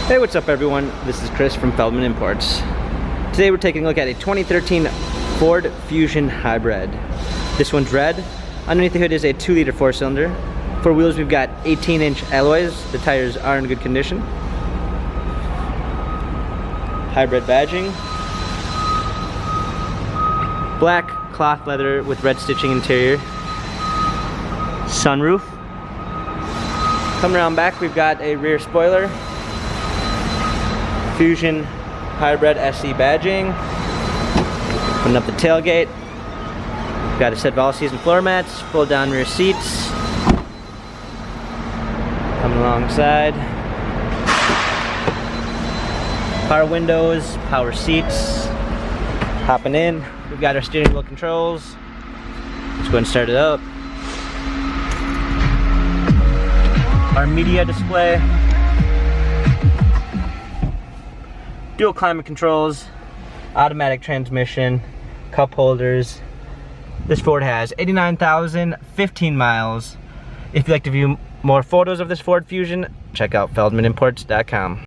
Hey, what's up everyone? This is Chris from Feldmann Imports. Today we're taking a look at a 2013 Ford Fusion Hybrid. This one's red. Underneath the hood is a 2-liter 4-cylinder. For wheels we've got 18-inch alloys. The tires are in good condition. Hybrid badging. Black cloth leather with red stitching interior. Sunroof. Coming around back we've got a rear spoiler. Fusion Hybrid SE badging. Open up the tailgate. Got a set of all-season floor mats, fold down rear seats. Coming alongside. Power windows, power seats. Hopping in, we've got our steering wheel controls. Let's go and start it up. Our media display. Dual climate controls, automatic transmission, cup holders. This Ford has 89,015 miles. If you'd like to view more photos of this Ford Fusion, check out feldmannimports.com.